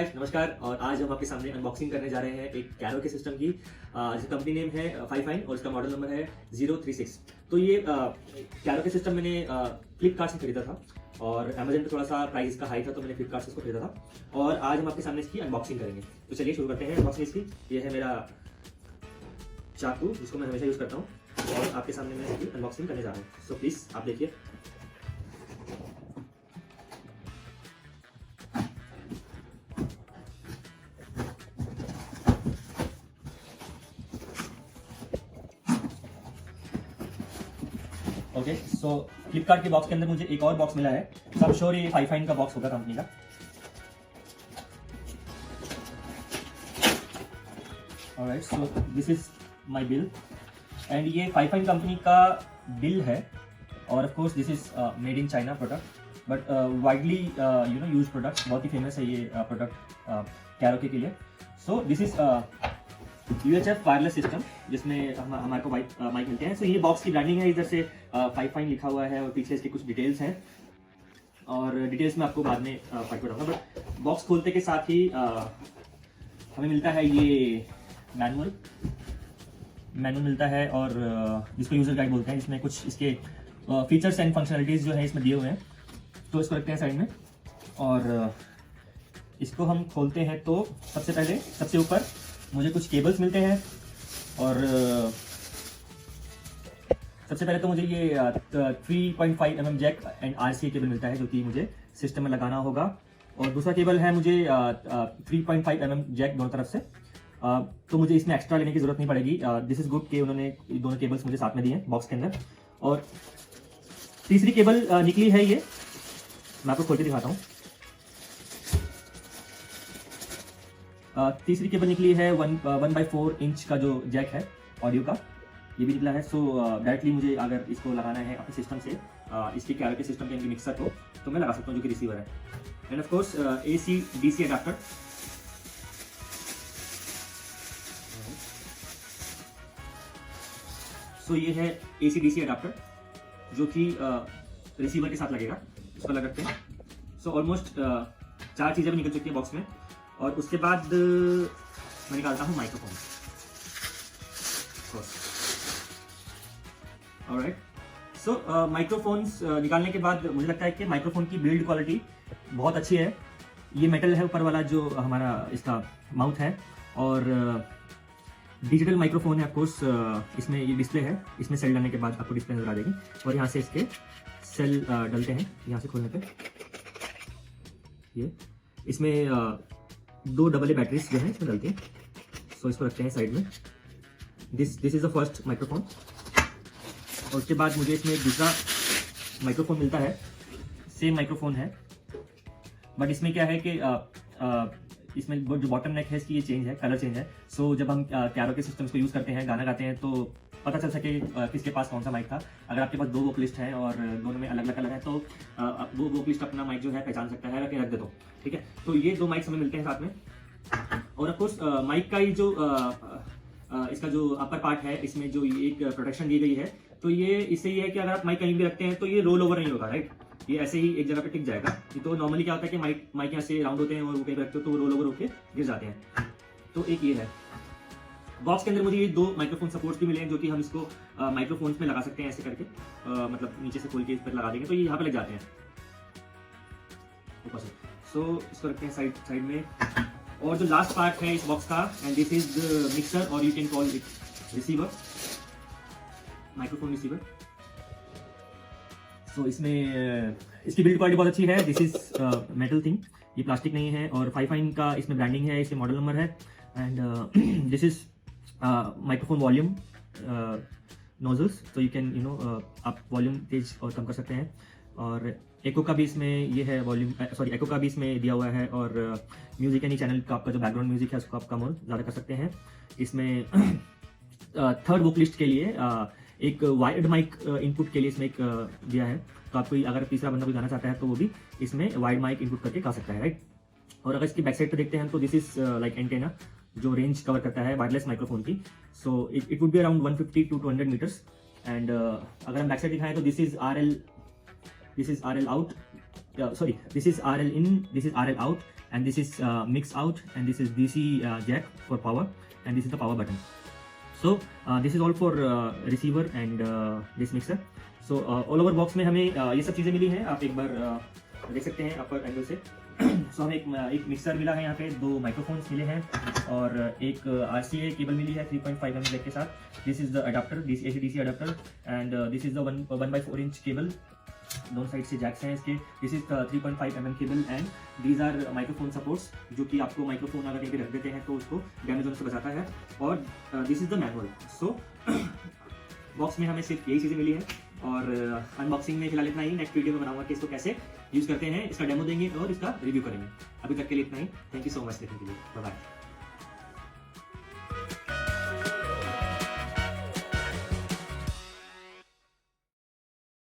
Guys, नमस्कार। और आज हम आपके सामने अनबॉक्सिंग करने जा रहे हैं एक कैरो के सिस्टम की, जिसका कंपनी नेम है फाइफाइन और इसका मॉडल नंबर है 036। तो ये कैरो के सिस्टम मैंने फ्लिपकार्ट से खरीदा था और अमेजन पे थोड़ा सा प्राइस का हाई था, तो मैंने फ्लिपकार्ट से इसको खरीदा था और आज हम आपके सामने इसकी अनबॉक्सिंग करेंगे। तो चलिए शुरू करते हैं अनबॉक्सिंग इसकी। ये है मेरा चाकू, जिसको मैं हमेशा यूज़ करता हूँ और आपके सामने मैं इसकी अनबॉक्सिंग करने जा रहा हूँ। सो प्लीज़ आप देखिए। ओके, सो फ्लिपकार्ट के बॉक्स के अंदर मुझे एक और बॉक्स मिला है। सो अब श्योर ये फाइफाइन का बॉक्स होगा कंपनी का। Alright, so this is my bill and ये फाइफाइन कंपनी का बिल है और of course this is made in China product, but widely use product, बहुत ही फेमस है ये प्रोडक्ट कैरोके के लिए। So this is UHF wireless system, जिसमें हमारे को माइक मिलते हैं। सो ये बॉक्स की ब्रांडिंग है, इधर से फाइफाइन लिखा हुआ है और पीछे इसके कुछ डिटेल्स हैं और डिटेल्स में आपको बाद में पढ़ बताऊंगा। बट बॉक्स खोलते के साथ ही हमें मिलता है ये मैनुअल मिलता है और जिसको यूजर गाइड बोलते हैं, जिसमें कुछ इसके फीचर्स एंड फंक्शनलिटीज जो है इसमें दिए हुए हैं। तो इसको रखते हैं साइड में और इसको हम खोलते हैं तो सबसे पहले सबसे ऊपर मुझे कुछ केबल्स मिलते हैं और सबसे पहले तो मुझे ये 3.5 mm jack and RCA cable मिलता है, जो कि मुझे सिस्टम में लगाना होगा। और दूसरा केबल है मुझे 3.5 mm जैक दोनों तरफ से, तो मुझे इसमें एक्स्ट्रा लेने की जरूरत नहीं पड़ेगी। दिस इज गुड कि उन्होंने दोनों केबल्स मुझे साथ में दिए हैं बॉक्स के अंदर। और तीसरी केबल निकली है, ये मैं आपको खोल के दिखाता हूँ। तीसरी केबल निकली है 1/4 इंच का जो जैक है ऑडियो का, ये भी निकला है। सो डायरेक्टली मुझे अगर इसको लगाना है अपने सिस्टम से, इसके कैरो के सिस्टम के मिक्सर को, तो मैं लगा सकता हूँ, जो कि रिसीवर है। And of course AC DC adapter. So ये है AC DC अडाप्टर, जो कि रिसीवर के साथ लगेगा। इसको लगा रखते हैं। सो ऑलमोस्ट 4 चीज़ें भी निकल चुकी है बॉक्स में। और उसके बाद मैं निकालता हूँ माइक्रोफोन। ऑलराइट, सो माइक्रोफोन्स निकालने के बाद मुझे लगता है कि माइक्रोफोन की बिल्ड क्वालिटी बहुत अच्छी है। ये मेटल है ऊपर वाला, जो हमारा इसका माउथ है, और डिजिटल माइक्रोफोन है। ऑफकोर्स इसमें ये डिस्प्ले है, इसमें सेल डालने के बाद आपको डिस्प्ले नजर आ जाएगी और यहाँ से इसके सेल डलते हैं। यहाँ से खोलने पे ये इसमें 2 AA बैटरीज जो है इसमें डलती हैं। सो इसको रखते हैं साइड में। This is the first microphone. और उसके बाद मुझे इसमें एक दूसरा माइक्रोफोन मिलता है, सेम माइक्रोफोन है, बट इसमें क्या है कि इसमें जो बॉटम नेक है इसकी ये चेंज है, कलर चेंज है। सो जब हम कैरो के सिस्टम्स को यूज़ करते हैं, गाना गाते हैं, तो पता चल सके किसके पास कौन सा माइक था। अगर आपके पास 2 वोकलिस्ट हैं और दोनों में अलग अलग कलर है, तो वो वोकलिस्ट अपना माइक जो है पहचान सकता है, रख दे तो ठीक है। तो ये 2 माइक्स हमें मिलते हैं साथ में। और ऑफकोर्स माइक का ही जो इसका जो अपर पार्ट है, इसमें जो ये एक प्रोटेक्शन दी गई है, तो ये इससे ये है कि अगर आप माइक कहीं भी रखते हैं तो ये रोल ओवर नहीं होगा, राइट। ये ऐसे ही एक जगह पे टिक जाएगा। तो नॉर्मली क्या होता है कि माइक यहाँ से राउंड होते हैं और वो कहीं रखते हो तो वो रोल ओवर होकर गिर जाते हैं। तो एक ये है। बॉक्स के अंदर मुझे ये 2 माइक्रोफोन सपोर्ट्स भी मिले हैं, जो कि हम इसको माइक्रोफोन्स में लगा सकते हैं ऐसे करके, मतलब नीचे से खोल के इस पर लगा देंगे तो ये यहाँ पे लग जाते हैं ऊपर से। सो इसको रखते हैं साइड में। और जो लास्ट पार्ट है इस बॉक्स का, and this is the mixer, और you can call it receiver, microphone receiver. So इसमें इसकी बिल्ड क्वालिटी बहुत अच्छी है। दिस इज मेटल थिंग, ये प्लास्टिक नहीं है। और फाइफाइन का इसमें ब्रांडिंग है, इसमें मॉडल नंबर है। And this is microphone volume nozzles, तो यू कैन आप वॉल्यूम तेज और कम कर सकते हैं। और एको का भी इसमें ये है वॉल्यूम, एको का भी इसमें दिया हुआ है। और म्यूजिक यानी चैनल का आपका जो बैकग्राउंड म्यूजिक है उसको आप कम और ज़्यादा कर सकते हैं। इसमें थर्ड वोकलिस्ट के लिए एक वायर्ड माइक इनपुट के लिए इसमें एक दिया है, तो आपको अगर तीसरा बंदा कोई गाना चाहता है तो वो भी इसमें वायर्ड माइक इनपुट करके गा सकता है, राइट। और अगर इसकी बैक साइड पे देखते हैं तो दिस इज लाइक एंटेना, जो रेंज कवर करता है वायरलेस माइक्रोफोन की। So it would be around 150 to 200 metres. And अगर हम बैक साइड दिखाएं तो this is RL out sorry, this is RL in, this is RL out, and this is mix out, and this is DC jack for power, and this is the power button. So this is all for receiver and this mixer. So all over box में हमें ये सब चीज़ें मिली हैं, आप एक बार देख सकते हैं अपर एंगल से। सो हमें एक मिक्सर मिला है यहाँ पे, 2 माइक्रोफोन्स मिले हैं और एक RCA केबल मिली है 3.5 mm जैक के साथ। This is the adapter, AC DC adapter, and this is the 1/4 inch cable, दोनों साइड से जैक्स हैं इसके। This is 3.5 mm cable, and these are microphone supports, जो कि आपको माइक्रोफोन अगर कहीं पे रख देते हैं तो उसको डैमेज होने से बचाता है। और this is the manual. So box में हमें सिर्फ यही चीज़ें मिली हैं और अनबॉक्सिंग में फिलहाल इतना ही। नेक्स्ट वीडियो में बनाऊंगा कि इसको कैसे यूज़ करते हैं, इसका डेमो देंगे और इसका रिव्यू करेंगे। अभी तक के लिए इतना ही। थैंक यू सो मच देखने के लिए। Bye bye.